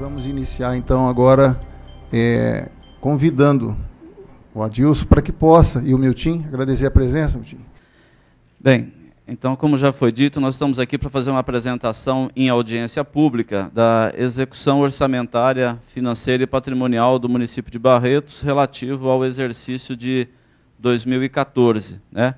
vamos iniciar então agora convidando o Adilson para que possa, e o Miltim, agradecer a presença, Miltim. Bem, então, como já foi dito, nós estamos aqui para fazer uma apresentação em audiência pública da execução orçamentária, financeira e patrimonial do município de Barretos relativo ao exercício de 2014. Né?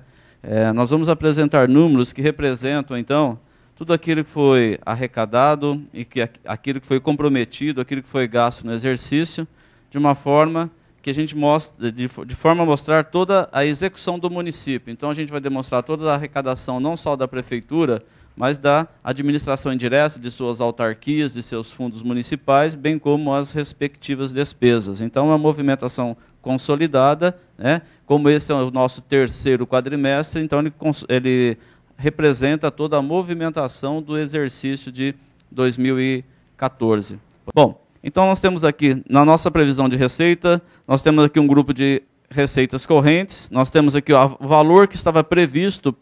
Nós vamos apresentar números que representam, então, tudo aquilo que foi arrecadado e aquilo que foi comprometido, aquilo que foi gasto no exercício, de uma forma que a gente mostra, de forma a mostrar toda a execução do município. Então, a gente vai demonstrar toda a arrecadação, não só da prefeitura, mas da administração indireta, de suas autarquias, de seus fundos municipais, bem como as respectivas despesas. Então, é uma movimentação consolidada, né? Como esse é o nosso terceiro quadrimestre, então ele representa toda a movimentação do exercício de 2014. Bom, então nós temos aqui, na nossa previsão de receita, nós temos aqui um grupo de receitas correntes, nós temos aqui o valor que estava previsto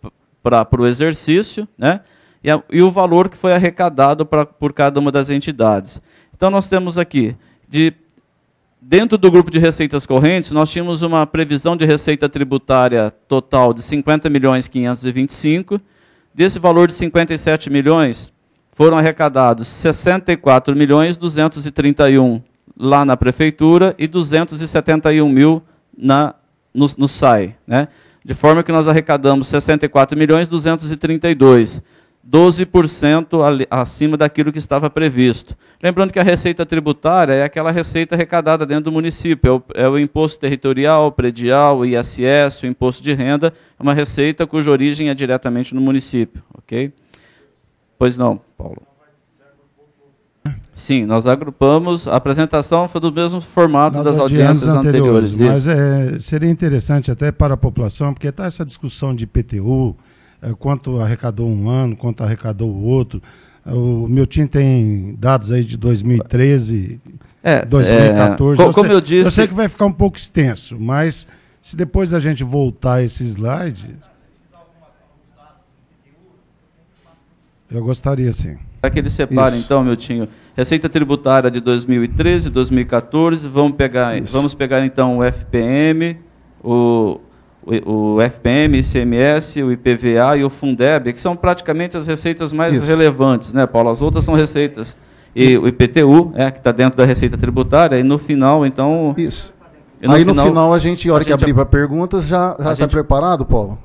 para o exercício, né? E o valor que foi arrecadado por cada uma das entidades. Então nós temos aqui, dentro do grupo de receitas correntes, nós tínhamos uma previsão de receita tributária total de 50.525. Desse valor de 57 milhões, foram arrecadados 64.231 lá na prefeitura e 271 mil no SAI. Né? De forma que nós arrecadamos 64.232, 12% acima daquilo que estava previsto. Lembrando que a receita tributária é aquela receita arrecadada dentro do município, é o imposto territorial, predial, o ISS, o imposto de renda, é uma receita cuja origem é diretamente no município. Ok? Pois não, Paulo. Sim, nós agrupamos, a apresentação foi do mesmo formato das audiências anteriores. Mas seria interessante até para a população, porque está essa discussão de IPTU, quanto arrecadou um ano, quanto arrecadou o outro. O Miltim tem dados aí de 2013, 2014. Como eu disse... Eu sei que vai ficar um pouco extenso, mas se depois a gente voltar a esse slide... Eu gostaria, sim. Para que ele separe, então, Miltinho, receita tributária de 2013, 2014, vamos pegar então o FPM, o FPM, ICMS, o IPVA e o Fundeb, que são praticamente as receitas mais relevantes, né, Paulo? As outras são receitas. E o IPTU, que está dentro da receita tributária, e no final, então... Isso. Aí no final a gente, a hora que abrir para perguntas, já está preparado, Paulo?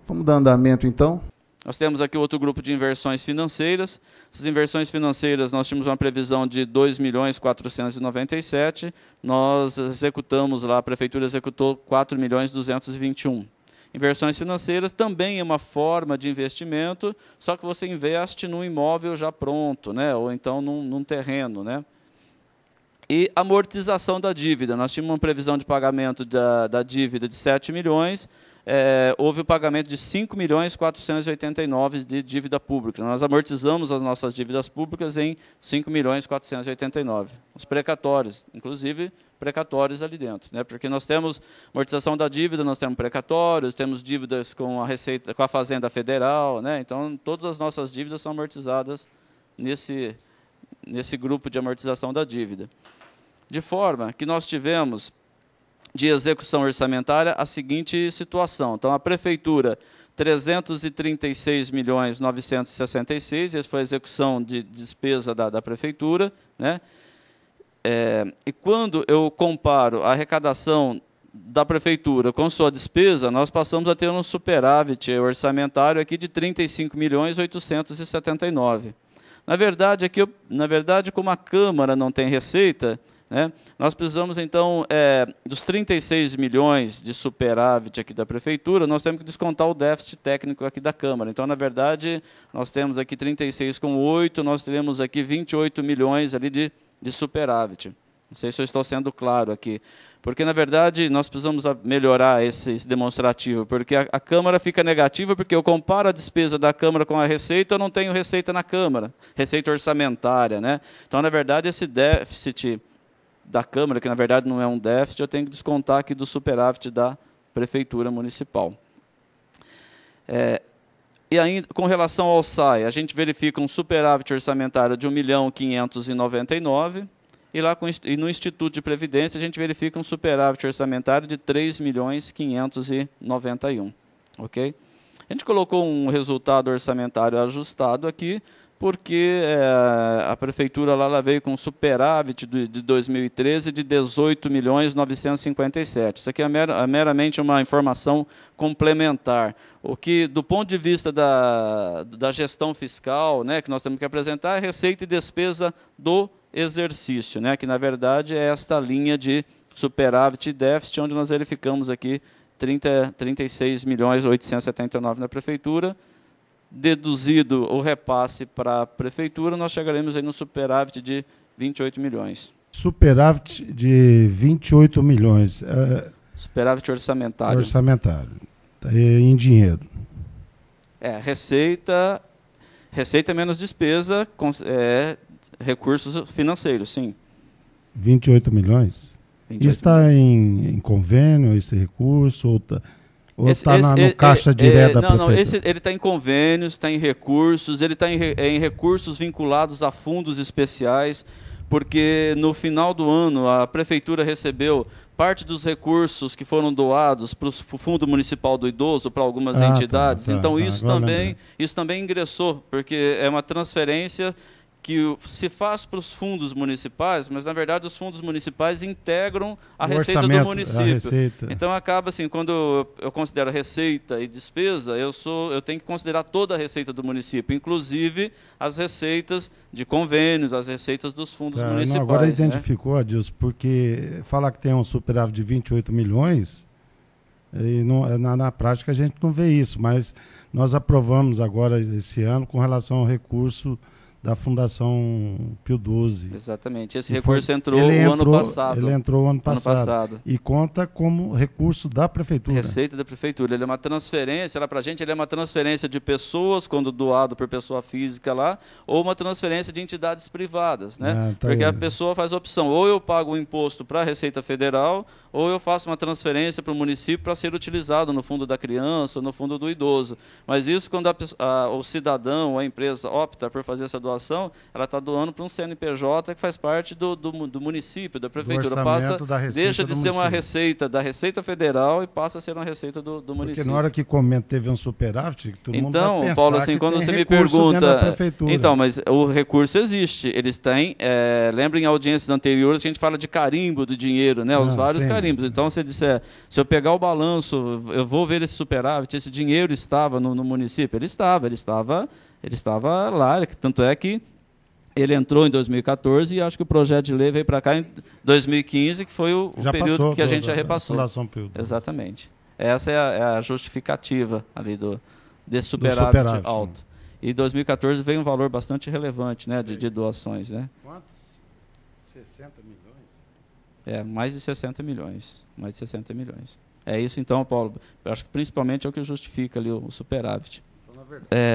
Vamos dar andamento, então. Nós temos aqui outro grupo de inversões financeiras. Essas inversões financeiras, nós tínhamos uma previsão de 2.497.000, nós executamos lá, a prefeitura executou 4.221.000. Inversões financeiras também é uma forma de investimento, só que você investe num imóvel já pronto, né? Ou então num terreno. Né? E amortização da dívida. Nós tínhamos uma previsão de pagamento da dívida de 7 milhões, houve o pagamento de 5.489.000 de dívida pública. Nós amortizamos as nossas dívidas públicas em 5.489.000. Os precatórios, inclusive precatórios ali dentro, né? Porque nós temos amortização da dívida, nós temos precatórios, temos dívidas com a Receita, com a Fazenda Federal, né? Então todas as nossas dívidas são amortizadas nesse grupo de amortização da dívida. De forma que nós tivemos de execução orçamentária a seguinte situação. Então, a prefeitura, 336.966.000, essa foi a execução de despesa da prefeitura. Né? E quando eu comparo a arrecadação da prefeitura com sua despesa, nós passamos a ter um superávit orçamentário aqui de 35.879.000. Na verdade, como a Câmara não tem receita, né, nós precisamos, então, dos 36 milhões de superávit aqui da Prefeitura, nós temos que descontar o déficit técnico aqui da Câmara. Então, na verdade, nós temos aqui 36,8, nós teremos aqui 28 milhões ali de superávit. Não sei se eu estou sendo claro aqui. Porque, na verdade, nós precisamos melhorar esse demonstrativo, porque a Câmara fica negativa, porque eu comparo a despesa da Câmara com a receita, eu não tenho receita na Câmara, receita orçamentária. Né? Então, na verdade, esse déficit da Câmara, que na verdade não é um déficit, eu tenho que descontar aqui do superávit da Prefeitura Municipal. E ainda, com relação ao SAI, a gente verifica um superávit orçamentário de 1.599.000, E no Instituto de Previdência a gente verifica um superávit orçamentário de 3.591.000, ok? A gente colocou um resultado orçamentário ajustado aqui, porque a prefeitura lá ela veio com um superávit de 2013 de 18.957.000. Isso aqui é meramente uma informação complementar. O que, do ponto de vista da gestão fiscal, né, que nós temos que apresentar, é receita e despesa do exercício, né, que na verdade é esta linha de superávit e déficit, onde nós verificamos aqui 36.879.000 na prefeitura. Deduzido o repasse para a prefeitura, nós chegaremos aí no superávit de 28 milhões. Superávit de 28 milhões. Superávit orçamentário. Orçamentário. Em dinheiro. Receita menos despesa, recursos financeiros, sim. 28 milhões? 28 está em convênio, esse recurso, ou está no caixa direto da prefeitura? Não, ele está em convênios, está em recursos, ele está em recursos vinculados a fundos especiais, porque no final do ano a prefeitura recebeu parte dos recursos que foram doados para o Fundo Municipal do Idoso, para algumas entidades. Então isso também ingressou, porque é uma transferência que se faz para os fundos municipais, mas na verdade os fundos municipais integram a receita do município. Então acaba assim, quando eu considero receita e despesa, eu tenho que considerar toda a receita do município, inclusive as receitas de convênios, as receitas dos fundos municipais. Agora identificou, Adilson, porque falar que tem um superávit de 28 milhões, e na prática a gente não vê isso, mas nós aprovamos agora esse ano com relação ao recurso da Fundação Pio XII. Exatamente. Esse recurso entrou o ano passado. Ele entrou ano passado. E conta como recurso da prefeitura. Receita da prefeitura. Ele é uma transferência, para a gente, ele é uma transferência de pessoas, quando doado por pessoa física lá, ou uma transferência de entidades privadas, né? Porque a pessoa faz a opção, ou eu pago o imposto para a Receita Federal, ou eu faço uma transferência para o município para ser utilizado no fundo da criança ou no fundo do idoso. Mas isso, quando o cidadão ou a empresa opta por fazer essa doação, ela está doando para um CNPJ que faz parte do município, da prefeitura. Deixa de ser uma receita da Receita Federal e passa a ser uma receita do município. Porque na hora que teve um superávit, todo mundo vai pensar Paulo, assim, quando você me pergunta... Então, mas o recurso existe. Eles têm... lembra em audiências anteriores que a gente fala de carimbo do dinheiro, né? Os vários carimbos. Então, se disser, se eu pegar o balanço, eu vou ver esse superávit, esse dinheiro estava no município. Ele estava lá, tanto é que ele entrou em 2014 e acho que o projeto de lei veio para cá em 2015, que foi o período que a gente já repassou. Exatamente. Essa é a justificativa ali desse superávit alto. E em 2014 veio um valor bastante relevante, né, de doações. Né? Quantos? 60 milhões? Mais de 60 milhões. Mais de 60 milhões. É isso então, Paulo. Eu acho que principalmente é o que justifica ali o superávit.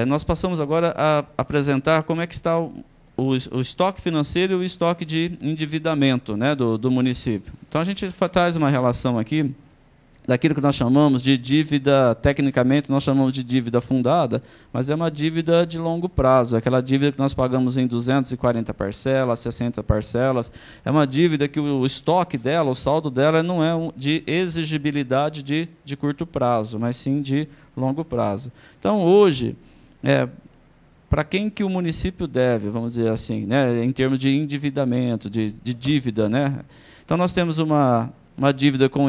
Nós passamos agora a apresentar como é que está o estoque financeiro e o estoque de endividamento, né, do município. Então a gente traz uma relação aqui daquilo que nós chamamos de dívida, tecnicamente nós chamamos de dívida fundada, mas é uma dívida de longo prazo, aquela dívida que nós pagamos em 240 parcelas, 60 parcelas, é uma dívida que o estoque dela, o saldo dela não é de exigibilidade de curto prazo, mas sim de longo prazo. Então, hoje, para quem que o município deve, vamos dizer assim, né, em termos de endividamento, de dívida, né? Então, nós temos uma dívida com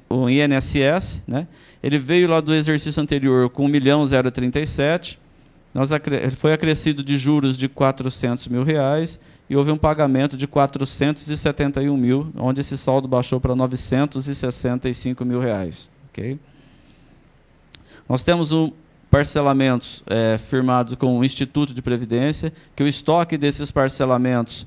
o INSS, né? Ele veio lá do exercício anterior com 1.037.000, ele foi acrescido de juros de R$400 mil e houve um pagamento de 471 mil, onde esse saldo baixou para 965 mil reais. Okay? Nós temos parcelamentos firmados com o Instituto de Previdência, que o estoque desses parcelamentos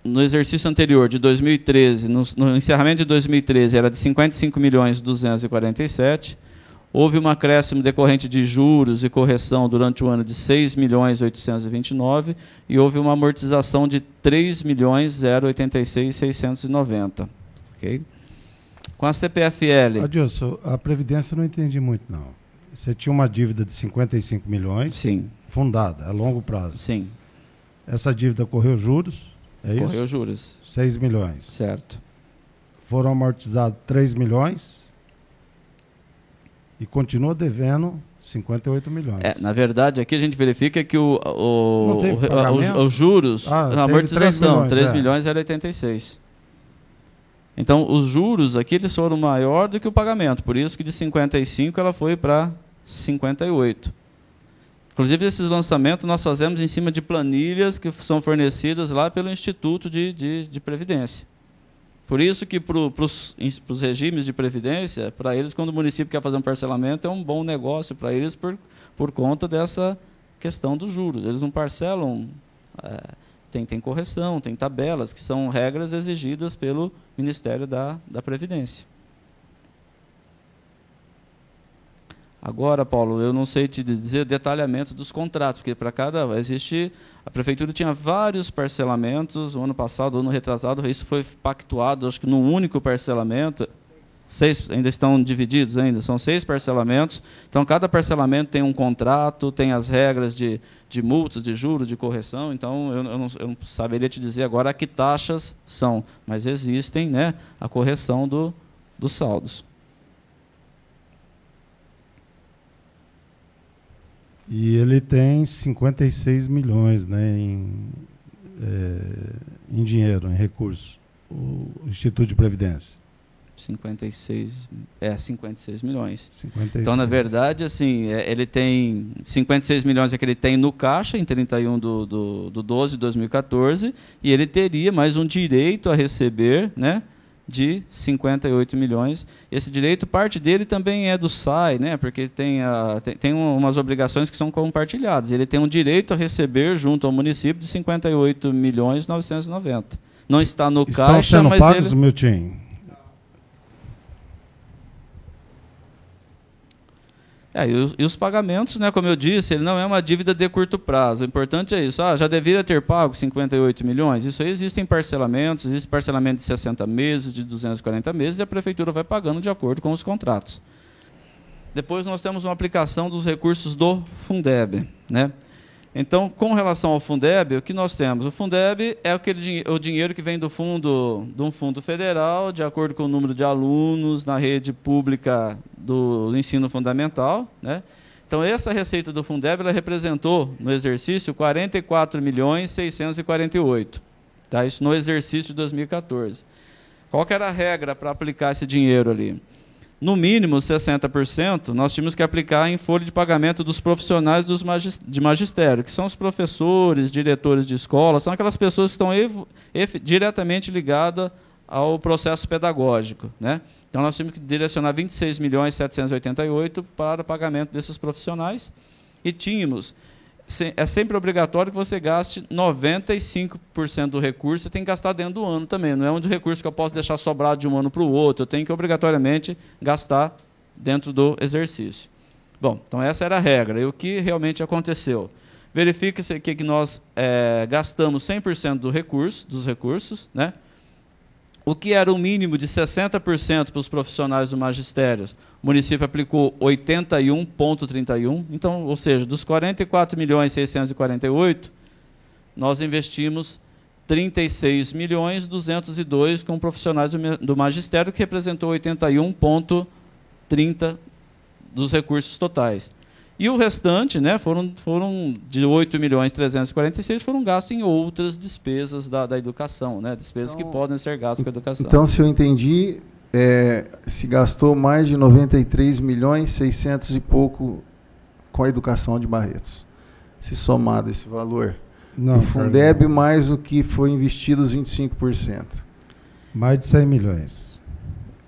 no exercício anterior, de 2013, no encerramento de 2013, era de 55.247.000. Houve um acréscimo decorrente de juros e correção durante o ano de 6.829.000 e houve uma amortização de 3.086.690. Okay? Com a CPFL... Adilson, a Previdência eu não entendi muito, não. Você tinha uma dívida de 55 milhões, sim, fundada, a longo prazo. Sim. Essa dívida correu juros? É isso? Correu juros. 6 milhões. Certo. Foram amortizados 3 milhões e continua devendo 58 milhões. Na verdade, aqui a gente verifica que os juros, a 3 milhões era 86. Então, os juros aqui eles foram maior do que o pagamento, por isso que de 55 ela foi para 58. Inclusive, esses lançamentos nós fazemos em cima de planilhas que são fornecidas lá pelo Instituto de Previdência. Por isso que para os regimes de previdência, para eles, quando o município quer fazer um parcelamento, é um bom negócio para eles por conta dessa questão dos juros. Eles não parcelam, tem correção, tem tabelas, que são regras exigidas pelo Ministério da Previdência. Agora, Paulo, eu não sei te dizer detalhamento dos contratos, porque para a prefeitura tinha vários parcelamentos, o ano passado, o ano retrasado, isso foi pactuado, acho que num único parcelamento. 6 ainda estão divididos ainda, são 6 parcelamentos. Então, cada parcelamento tem um contrato, tem as regras de multas, de juros, de correção. Então, eu não saberia te dizer agora a que taxas são, mas existem, né, a correção dos saldos. E ele tem 56 milhões, né, em dinheiro, em recursos, o Instituto de Previdência. 56 milhões. 56. Então, na verdade, assim, ele tem 56 milhões é que ele tem no caixa em 31 do 12 de 2014, e ele teria mais um direito a receber, né, de 58 milhões. Esse direito, parte dele também é do SAI, né, porque tem umas obrigações que são compartilhadas. Ele tem um direito a receber junto ao município de 58 milhões 990. Não está no caixa, sendo mas pagos, Milton? E os pagamentos, né, como eu disse, ele não é uma dívida de curto prazo. O importante é isso. Já deveria ter pago 58 milhões. Isso aí existem parcelamentos, existe parcelamento de 60 meses, de 240 meses, e a prefeitura vai pagando de acordo com os contratos. Depois nós temos uma aplicação dos recursos do Fundeb, né? Então, com relação ao Fundeb, o que nós temos? O Fundeb é o dinheiro que vem de um fundo federal, de acordo com o número de alunos na rede pública do ensino fundamental, né? Então, essa receita do Fundeb ela representou, no exercício, 44.648.000. Tá? Isso no exercício de 2014. Qual que era a regra para aplicar esse dinheiro ali? No mínimo 60%, nós tínhamos que aplicar em folha de pagamento dos profissionais de magistério, que são os professores, diretores de escola, são aquelas pessoas que estão diretamente ligadas ao processo pedagógico, né? Então, nós tínhamos que direcionar 26.788.000 para o pagamento desses profissionais, e tínhamos, é sempre obrigatório que você gaste 95% do recurso, você tem que gastar dentro do ano também, não é um recurso que eu posso deixar sobrado de um ano para o outro, eu tenho que obrigatoriamente gastar dentro do exercício. Bom, então essa era a regra, e o que realmente aconteceu? Verifica-se que nós gastamos 100% dos recursos, né? O que era o mínimo de 60% para os profissionais do magistério, o município aplicou 81,31. Então, ou seja, dos 44.648.000, nós investimos 36.202.000 com profissionais do magistério, que representou 81,30% dos recursos totais. E o restante, né, foram de 8.346.000, foram gastos em outras despesas da educação, né, despesas então, que podem ser gastas com a educação. Então, se eu entendi, se gastou mais de 93.600.000 e pouco com a educação de Barretos. Se somado esse valor. Não, o Fundeb mais o que foi investido, os 25%. Mais de 100 milhões.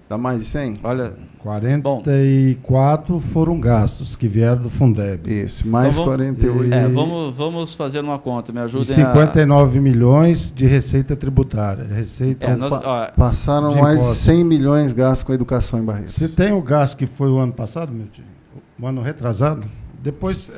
Dá mais de 100? Olha, 44 foram gastos que vieram do Fundeb. Isso, mais então 48. Vamos fazer uma conta, me ajudem. 59 milhões de receita tributária. Passaram mais de 100 milhões gastos com a educação em Barretos. Você tem o gasto que foi o ano passado, meu tio? O ano retrasado? Depois.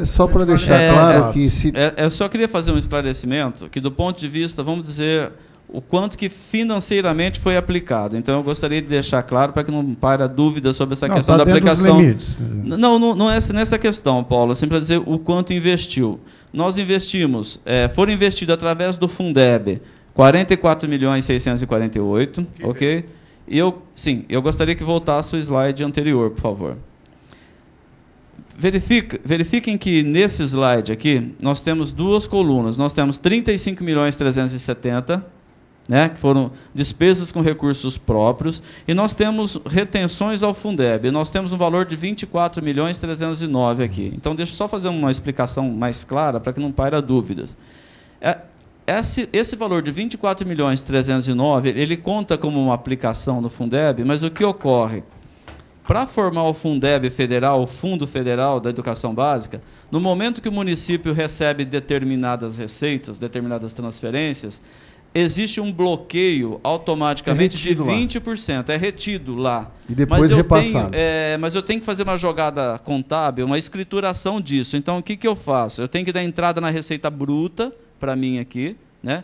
Só para deixar claro que se. Eu só queria fazer um esclarecimento que, do ponto de vista, vamos dizer, o quanto que financeiramente foi aplicado. Então, eu gostaria de deixar claro para que não pare a dúvida sobre essa questão da aplicação. Não é nessa questão, Paulo, sempre para dizer o quanto investiu. Nós investimos, foram investidos através do Fundeb 44.648.000, ok? E eu gostaria que voltasse o slide anterior, por favor. Verifiquem que nesse slide aqui, nós temos duas colunas. Nós temos 35.370.000, né, que foram despesas com recursos próprios, e nós temos retenções ao Fundeb. Nós temos um valor de 24.309.000 aqui. Então, deixa eu só fazer uma explicação mais clara, para que não paira dúvidas. Esse valor de 24.309.000, ele conta como uma aplicação no Fundeb, mas o que ocorre? Para formar o Fundeb federal, o Fundo Federal da Educação Básica, no momento que o município recebe determinadas receitas, determinadas transferências, existe um bloqueio automaticamente de 20%. É retido lá. E depois repassado. Mas eu tenho que fazer uma jogada contábil, uma escrituração disso. Então, o que eu faço? Eu tenho que dar entrada na receita bruta, para mim aqui, né?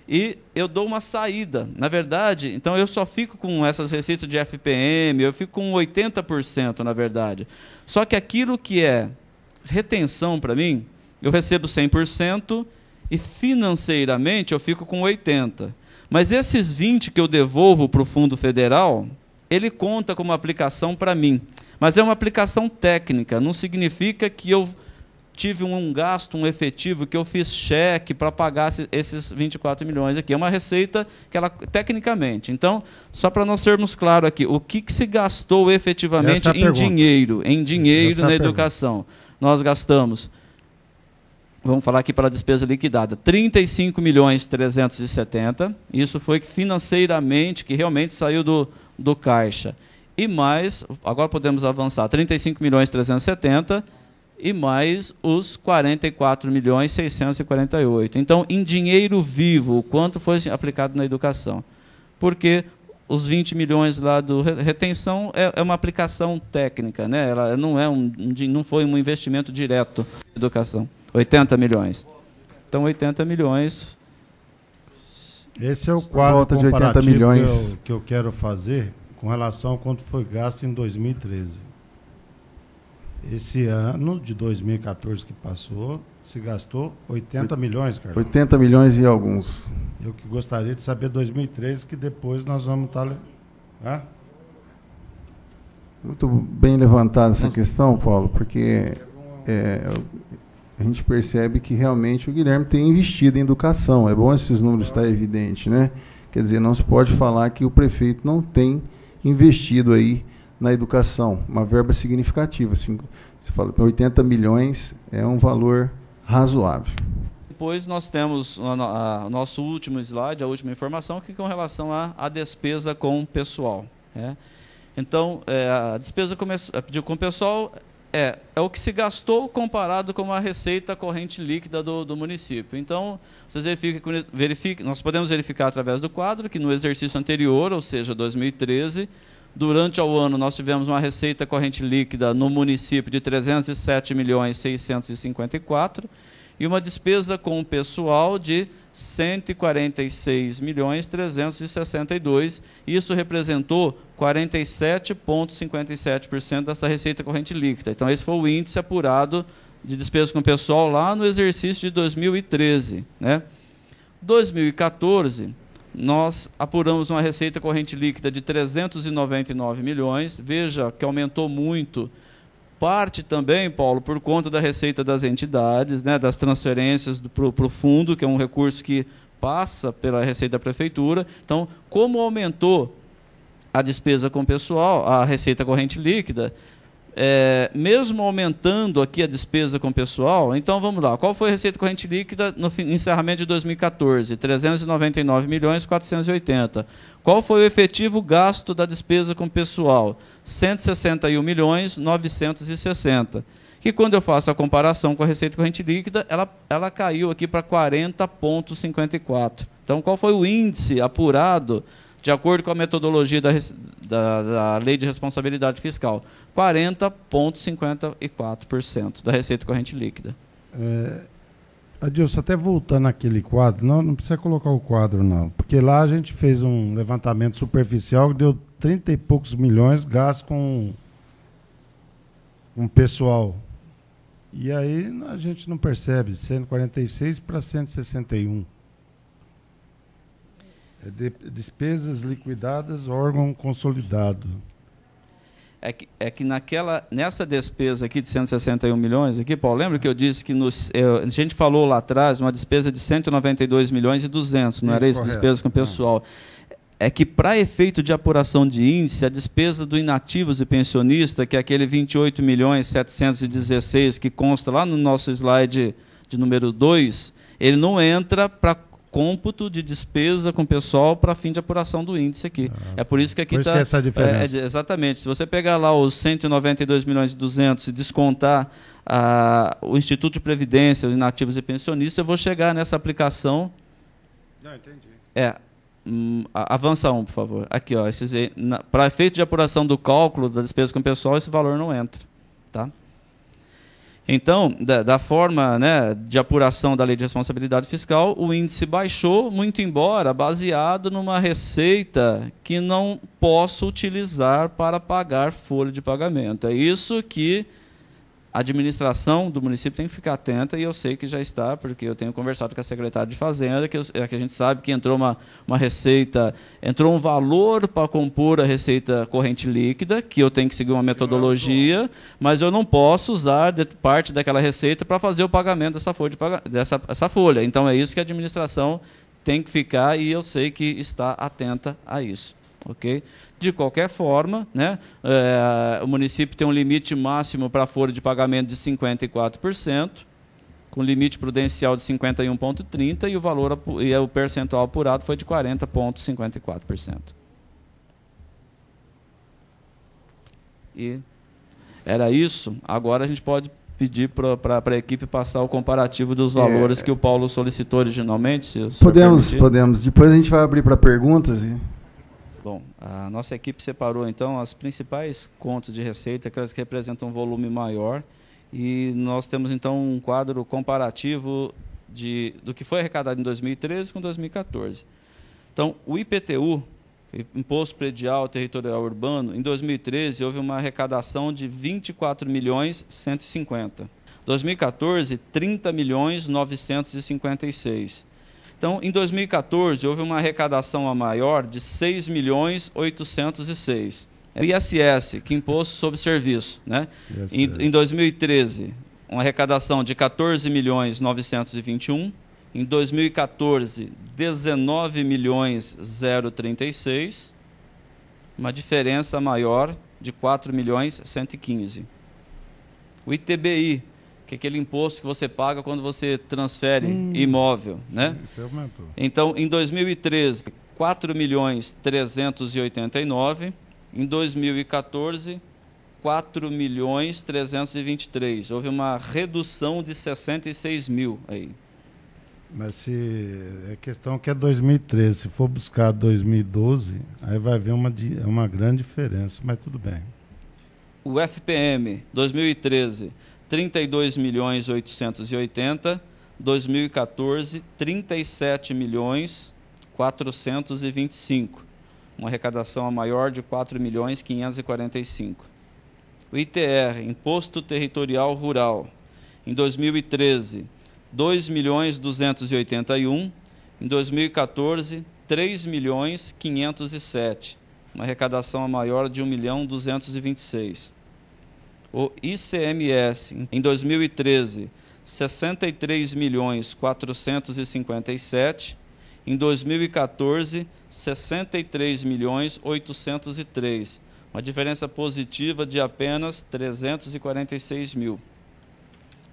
E eu dou uma saída. Na verdade, então eu só fico com essas receitas de FPM, eu fico com 80%, na verdade. Só que aquilo que é retenção para mim, eu recebo 100% e financeiramente eu fico com 80%. Mas esses 20% que eu devolvo para o Fundo Federal, ele conta como aplicação para mim. Mas é uma aplicação técnica, não significa que eu tive um gasto, um efetivo, que eu fiz cheque para pagar esses 24 milhões aqui. É uma receita que ela, tecnicamente. Então, só para nós sermos claros aqui, o que se gastou efetivamente em dinheiro na educação? Nós gastamos, vamos falar aqui para a despesa liquidada, 35.370.000, isso foi financeiramente, que realmente saiu do caixa. E mais, agora podemos avançar, 35.370.000, e mais os 44.648.000. Então, em dinheiro vivo, o quanto foi aplicado na educação? Porque os 20 milhões lá do retenção é uma aplicação técnica, né? Ela não, não foi um investimento direto na educação. 80 milhões. Então, 80 milhões... Esse é o quadro de 80 milhões que eu quero fazer com relação a quanto foi gasto em 2013. Esse ano de 2014 que passou, se gastou 80 milhões, Carlos. 80 milhões e alguns. Eu que gostaria de saber 2013, que depois nós vamos estar... Muito bem levantada essa questão, Paulo, porque a gente percebe que realmente o Guilherme tem investido em educação. É bom esses números estar evidente, né? Quer dizer, não se pode falar que o prefeito não tem investido aí na educação, uma verba significativa. Assim, você fala, 80 milhões é um valor razoável. Depois nós temos o nosso último slide, a última informação, que é com relação à despesa com pessoal. Né? Então, a despesa com pessoal é o que se gastou comparado com a receita corrente líquida do município. Então, vocês verifiquem, nós podemos verificar através do quadro que no exercício anterior, ou seja, 2013, durante o ano, nós tivemos uma receita corrente líquida no município de 307.654.000 e uma despesa com o pessoal de 146.362.000. Isso representou 47,57% dessa receita corrente líquida. Então, esse foi o índice apurado de despesas com o pessoal lá no exercício de 2013. Né? 2014... nós apuramos uma receita corrente líquida de 399 milhões. Veja que aumentou muito. Parte também, Paulo, por conta da receita das entidades, né, das transferências para o fundo, que é um recurso que passa pela receita da prefeitura. Então, como aumentou a despesa com o pessoal, a receita corrente líquida, mesmo aumentando aqui a despesa com o pessoal, então vamos lá, qual foi a receita corrente líquida no encerramento de 2014? 399.480.000. Qual foi o efetivo gasto da despesa com o pessoal? 161.960.000. Que quando eu faço a comparação com a receita corrente líquida, ela caiu aqui para 40,54. Então, qual foi o índice apurado de acordo com a metodologia da Lei de Responsabilidade Fiscal? 40,54% da receita corrente líquida. Adilson, até voltando naquele quadro, não precisa colocar o quadro não, porque lá a gente fez um levantamento superficial que deu 30 e poucos milhões gastos com pessoal. E aí a gente não percebe, 146 para 161. Despesas liquidadas, órgão consolidado. É que nessa despesa aqui de 161 milhões, aqui, Paulo, lembra que eu disse que a gente falou lá atrás uma despesa de 192 milhões e 200, não era isso? Correto. Despesas com o pessoal. É que, para efeito de apuração de índice, a despesa do inativos e pensionista, que é aquele 28 milhões 716 que consta lá no nosso slide de número 2, ele não entra para cômputo de despesa com o pessoal para fim de apuração do índice aqui. É por isso que aqui está... essa diferença. Exatamente. Se você pegar lá os 192 milhões e 200 e descontar o Instituto de Previdência, os inativos e pensionistas, eu vou chegar nessa aplicação... Não, entendi. Avança por favor. Aqui, ó, para efeito de apuração do cálculo da despesa com o pessoal, esse valor não entra. Tá? Então, da forma, né, de apuração da Lei de Responsabilidade Fiscal, o índice baixou, muito embora baseado numa receita que não posso utilizar para pagar folha de pagamento. É isso que a administração do município tem que ficar atenta, e eu sei que já está, porque eu tenho conversado com a secretária de Fazenda, que a gente sabe que entrou uma receita, entrou um valor para compor a receita corrente líquida, que eu tenho que seguir uma metodologia, mas eu não posso usar parte daquela receita para fazer o pagamento dessa folha. Então, é isso que a administração tem que ficar, e eu sei que está atenta a isso. Okay? De qualquer forma, né, o município tem um limite máximo para a folha de pagamento de 54%, com limite prudencial de 51,30%, e o valor e o percentual apurado foi de 40,54%. E era isso. Agora a gente pode pedir para a equipe passar o comparativo dos valores que o Paulo solicitou originalmente. Se podemos. Depois a gente vai abrir para perguntas. Bom, a nossa equipe separou, então, as principais contas de receita, aquelas que representam um volume maior, e nós temos, então, um quadro comparativo do que foi arrecadado em 2013 com 2014. Então, o IPTU, Imposto Predial Territorial Urbano, em 2013 houve uma arrecadação de 24 milhões 150. 2014, 30 milhões 956. Então, em 2014, houve uma arrecadação a maior de 6 milhões 806. O ISS, que é Imposto sobre Serviço, né? Em 2013, uma arrecadação de 14 milhões 921. Em 2014, 19 milhões 036. Uma diferença maior de 4 milhões 115. O ITBI, que é aquele imposto que você paga quando você transfere imóvel, né? Isso aumentou. Então, em 2013, 4 milhões 389, em 2014, 4 milhões 323. Houve uma redução de 66 mil aí. Mas a questão que é 2013, se for buscar 2012, aí vai haver uma grande diferença, mas tudo bem. O FPM, 2013, 32 milhões 880, 2014, 37 milhões 425, uma arrecadação a maior de 4 milhões 545. O ITR, Imposto Territorial Rural, em 2013, 2 milhões 281, em 2014, 3 milhões 507, uma arrecadação a maior de 1 milhão 226. O ICMS, em 2013, 63 milhões 457, em 2014, 63 milhões 803, uma diferença positiva de apenas 346 mil.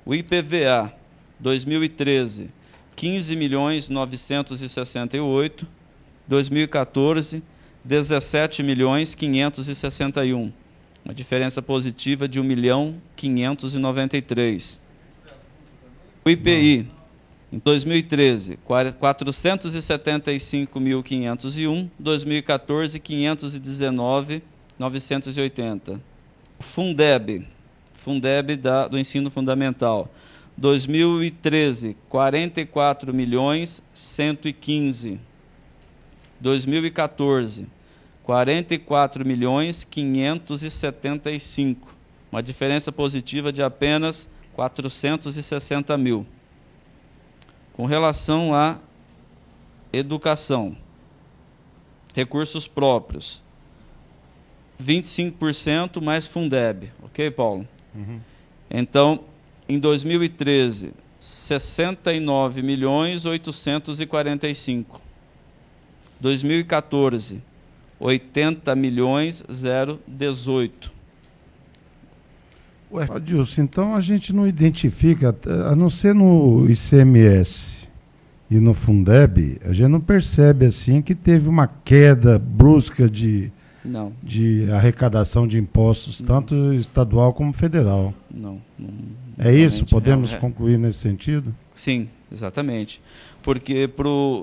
O IPVA, 2013, 15 milhões 968, 2014, 17 milhões 561, uma diferença positiva de 1 milhão 593. O IPI, em 2013, 475.501, 2014, 519.980. O Fundeb do ensino fundamental, 2013, 44 milhões 115. 2014, 44 milhões 575, uma diferença positiva de apenas 460 mil. Com relação à educação, recursos próprios, 25% mais Fundeb. Ok, Paulo? Uhum. Então, em 2013, 69.845.000. 2014, 80.018. Ué, Adilson, então a gente não identifica, a não ser no ICMS e no Fundeb, a gente não percebe assim que teve uma queda brusca de arrecadação de impostos, tanto estadual como federal. Não é isso? Podemos concluir nesse sentido? Sim, exatamente. Porque para o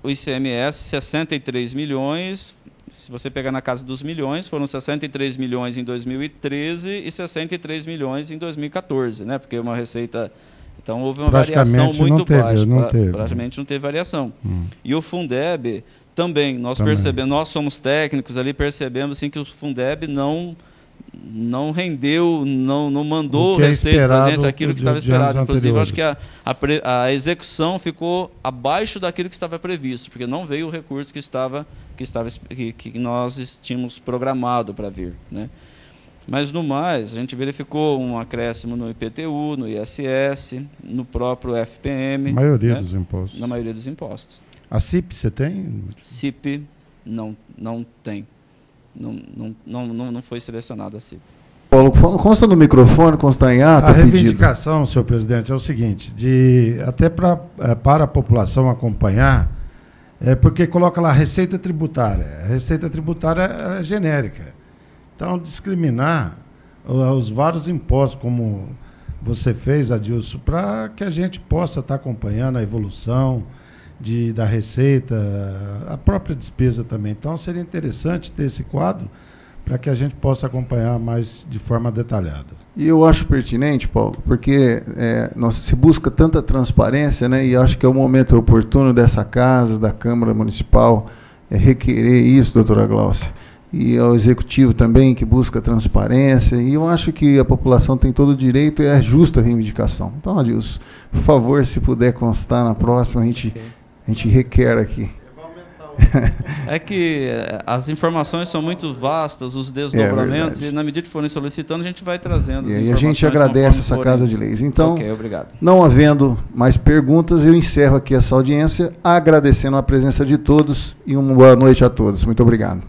ICMS, 63 milhões, se você pegar na casa dos milhões, foram 63 milhões em 2013 e 63 milhões em 2014, né? Porque uma receita... Então, houve uma variação muito baixa. Praticamente não teve variação. E o Fundeb também, nós percebemos, nós somos técnicos ali, percebemos assim, que o Fundeb não rendeu, não mandou receita para a gente aquilo que estava esperado. Inclusive, acho que a execução ficou abaixo daquilo que estava previsto, porque não veio o recurso que nós tínhamos programado para vir, né? Mas, no mais, a gente verificou um acréscimo no IPTU, no ISS, no próprio FPM. Maioria dos impostos. Na maioria dos impostos. A CIP você tem? CIP não tem. Não foi selecionada a CIP. Paulo, consta no microfone, consta em ata. A reivindicação, senhor presidente, é o seguinte, até para a população acompanhar, porque coloca lá receita tributária. A receita tributária é genérica. Então, discriminar os vários impostos, como você fez, Adilson, para que a gente possa estar acompanhando a evolução da receita, a própria despesa também. Então, seria interessante ter esse quadro para que a gente possa acompanhar mais de forma detalhada. E eu acho pertinente, Paulo, porque se busca tanta transparência, né, e acho que é o momento oportuno dessa casa, da Câmara Municipal, requerer isso, doutora Glaucia. E ao Executivo também, que busca transparência, e eu acho que a população tem todo o direito e é justa a reivindicação. Então, Adilson, por favor, se puder constar na próxima, a gente requer aqui. É que as informações são muito vastas, os desdobramentos, e na medida que forem solicitando, a gente vai trazendo as informações. E a gente agradece essa Casa de Leis. Então, obrigado. Não havendo mais perguntas, eu encerro aqui essa audiência, agradecendo a presença de todos e uma boa noite a todos. Muito obrigado.